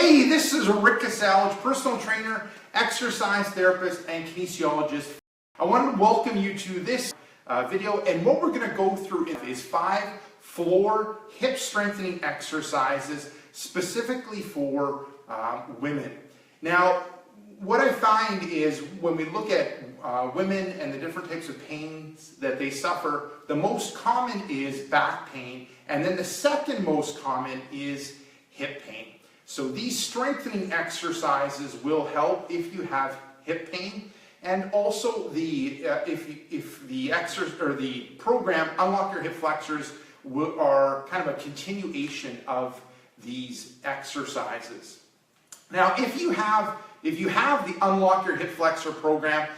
Hey, this is Rick Casalage, personal trainer, exercise therapist, and kinesiologist. I want to welcome you to this video, and what we're going to go through is 5 floor hip strengthening exercises specifically for women. Now, what I find is when we look at women and the different types of pains that they suffer, the most common is back pain, and then the second most common is hip pain. So these strengthening exercises will help if you have hip pain, and also if the exercise or the program Unlock Your Hip Flexors are kind of a continuation of these exercises. Now, if you have the Unlock Your Hip Flexor program,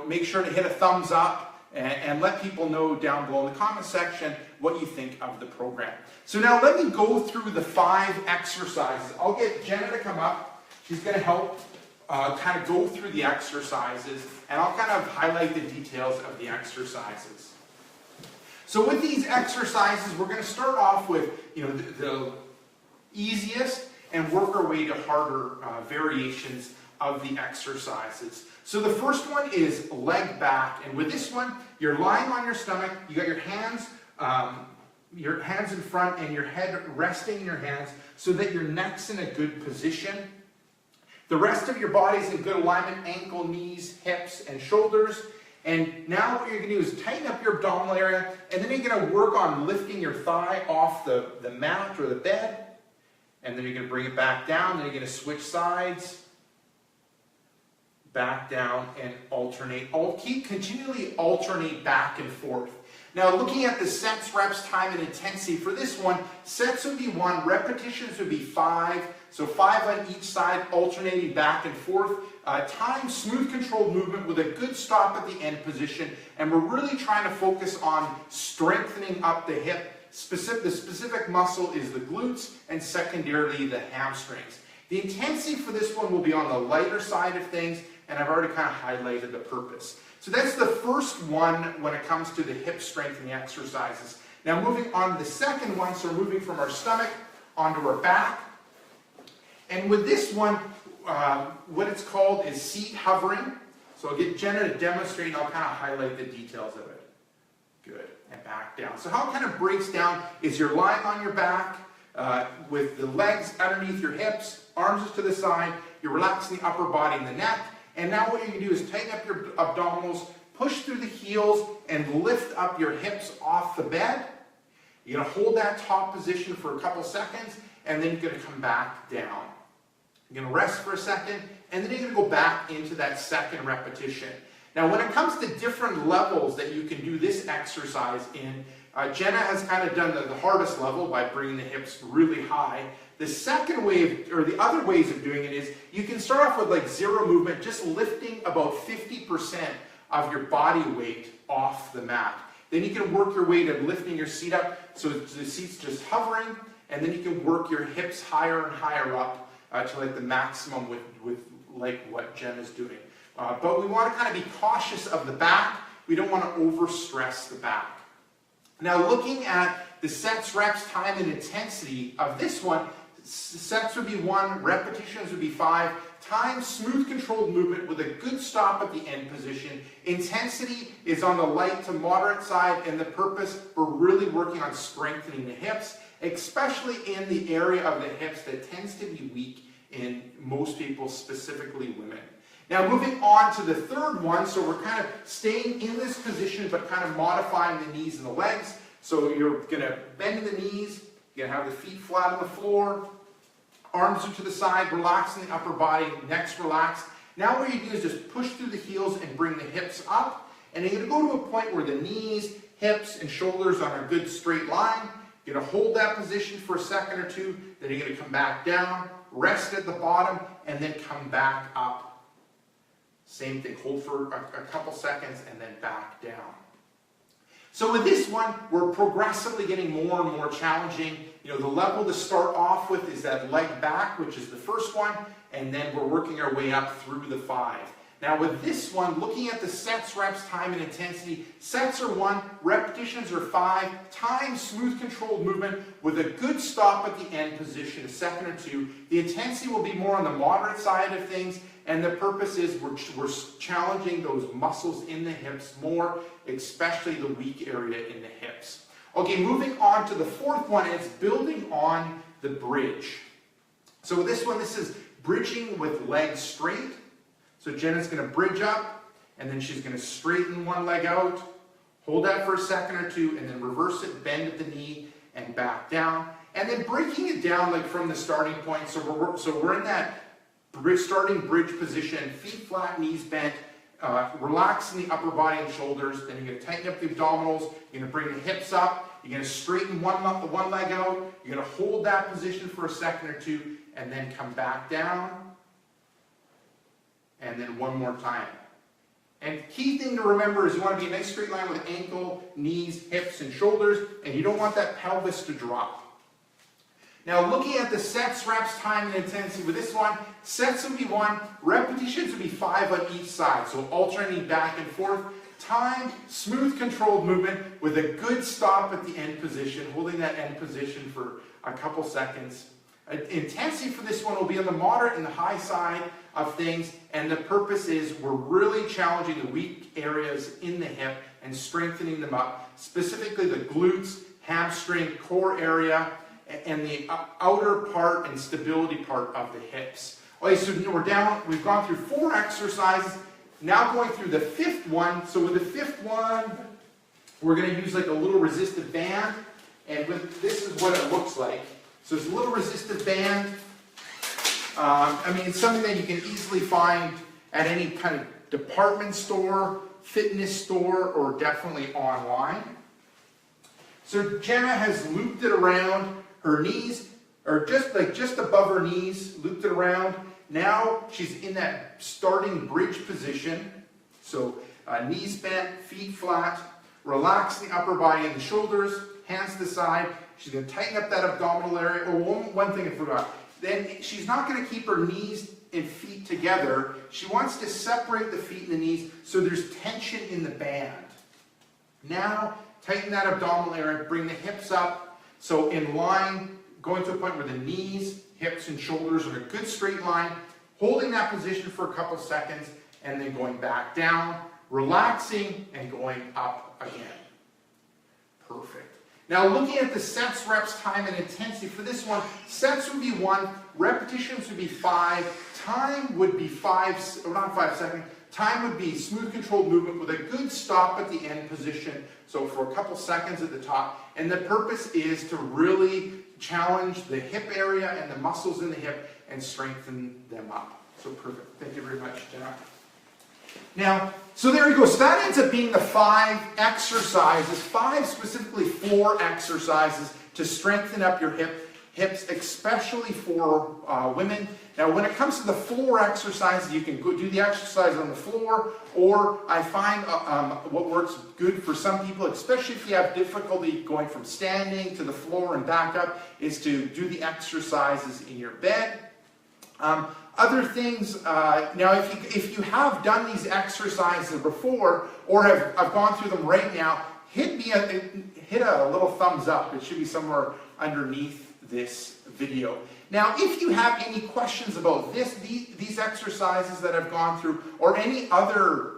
make sure to hit a thumbs up and let people know down below in the comment section what you think of the program. So now let me go through the 5 exercises. I'll get Jenna to come up. She's going to help kind of go through the exercises, and I'll kind of highlight the details of the exercises. So with these exercises, we're going to start off with the easiest and work our way to harder variations of the exercises. So the first one is leg back, and with this one, you're lying on your stomach, you got your hands in front and your head resting in your hands so that your neck's in a good position. The rest of your body's in good alignment, ankle, knees, hips, and shoulders. And now what you're going to do is tighten up your abdominal area, and then you're going to work on lifting your thigh off the mat or the bed. And then you're going to bring it back down, then you're going to switch sides, back down, and alternate. Continually alternate back and forth. Now, looking at the sets, reps, time, and intensity, for this one, sets would be 1, repetitions would be 5, so 5 on each side, alternating back and forth. Time, smooth, controlled movement with a good stop at the end position, and we're really trying to focus on strengthening up the hip. The specific muscle is the glutes, and secondarily the hamstrings. The intensity for this one will be on the lighter side of things, and I've already kind of highlighted the purpose. So that's the first one when it comes to the hip strengthening exercises. Now moving on to the second one, so we're moving from our stomach onto our back. And with this one, what it's called is seat hovering. So I'll get Jenna to demonstrate, and I'll kind of highlight the details of it. Good, and back down. So how it kind of breaks down is you're lying on your back with the legs underneath your hips, arms to the side, you're relaxing the upper body and the neck, and now what you're going to do is tighten up your abdominals, push through the heels, and lift up your hips off the bed. You're going to hold that top position for a couple seconds, and then you're going to come back down. You're going to rest for a second, and then you're going to go back into that second repetition. Now, when it comes to different levels that you can do this exercise in, Jenna has kind of done the hardest level by bringing the hips really high. The second way, or the other ways of doing it is, you can start off with like 0 movement, just lifting about 50% of your body weight off the mat. Then you can work your way to lifting your seat up, so the seat's just hovering, and then you can work your hips higher and higher up to like the maximum with like what Jenna's doing. But we want to kind of be cautious of the back. We don't want to overstress the back. Now, looking at the sets, reps, time, and intensity of this one, sets would be 1, repetitions would be 5, time, smooth, controlled movement with a good stop at the end position. Intensity is on the light to moderate side, and the purpose, we're really working on strengthening the hips, especially in the area of the hips that tends to be weak in most people, specifically women. Now moving on to the third one, so we're kind of staying in this position but kind of modifying the knees and the legs. So you're going to bend the knees, you're going to have the feet flat on the floor, arms are to the side, relaxing the upper body, neck's relaxed. Now what you do is just push through the heels and bring the hips up, and you're going to go to a point where the knees, hips, and shoulders are on a good straight line. You're going to hold that position for a second or two, then you're going to come back down, rest at the bottom, and then come back up. Same thing, hold for a couple seconds and then back down. So with this one, we're progressively getting more and more challenging. The level to start off with is that leg back, which is the first one, and then we're working our way up through the 5. Now with this one, looking at the sets, reps, time, and intensity, sets are 1, repetitions are 5, time, smooth controlled movement with a good stop at the end position, a second or 2. The intensity will be more on the moderate side of things, and the purpose is we're challenging those muscles in the hips more, especially the weak area in the hips. Okay, moving on to the fourth one, it's building on the bridge. So with this one, this is bridging with legs straight. So Jenna's going to bridge up, and then she's going to straighten one leg out, hold that for a second or 2, and then reverse it, bend at the knee, and back down. And then breaking it down like from the starting point. So we're in that starting bridge position, feet flat, knees bent, relaxing the upper body and shoulders. Then you're going to tighten up the abdominals. You're going to bring the hips up. You're going to straighten one leg out. You're going to hold that position for a second or 2, and then come back down. And then one more time. And key thing to remember is you want to be a nice straight line with ankle, knees, hips, and shoulders, and you don't want that pelvis to drop. Now looking at the sets, reps, time, and intensity with this one, sets would be 1, repetitions would be 5 on each side, so alternating back and forth. Time, smooth controlled movement with a good stop at the end position, holding that end position for a couple seconds. Intensity for this one will be on the moderate and the high side of things, and the purpose is we're really challenging the weak areas in the hip and strengthening them up, specifically the glutes, hamstring, core area, and the outer part and stability part of the hips. Okay, so we've gone through 4 exercises, now going through the 5th one. So with the 5th one, we're going to use like a little resistive band, and this is what it looks like. So it's a little resistive band. It's something that you can easily find at any kind of department store, fitness store, or definitely online. So Jenna has looped it around her knees, or just above her knees, looped it around. Now she's in that starting bridge position. So knees bent, feet flat, relax the upper body and the shoulders, hands to the side. She's going to tighten up that abdominal area. Oh, one thing I forgot. Then she's not going to keep her knees and feet together. She wants to separate the feet and the knees so there's tension in the band. Now, tighten that abdominal area, bring the hips up. So in line, going to a point where the knees, hips, and shoulders are in a good straight line, holding that position for a couple seconds, and then going back down, relaxing, and going up again. Perfect. Now looking at the sets, reps, time, and intensity for this one, sets would be 1, repetitions would be 5, time would be 5 seconds, time would be smooth controlled movement with a good stop at the end position, so for a couple seconds at the top, and the purpose is to really challenge the hip area and the muscles in the hip and strengthen them up. So perfect. Thank you very much, Jenna. Now, so there you go. So that ends up being the 5 exercises, 5 specifically 4 exercises to strengthen up your hips, especially for women. Now, when it comes to the floor exercises, you can go do the exercise on the floor, or I find what works good for some people, especially if you have difficulty going from standing to the floor and back up, is to do the exercises in your bed. Other things, now if you have done these exercises before, or have gone through them right now, hit a little thumbs up. It should be somewhere underneath this video. Now, if you have any questions about these exercises that I've gone through, or any other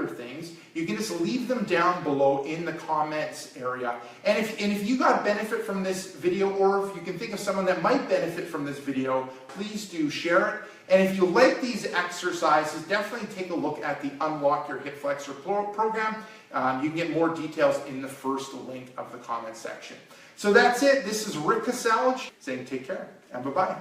things, you can just leave them down below in the comments area. And if you got benefit from this video, or if you can think of someone that might benefit from this video, please do share it. And if you like these exercises, definitely take a look at the Unlock Your Hip Flexor program. You can get more details in the first link of the comment section. So that's it. This is Rick Caselge saying take care and bye-bye.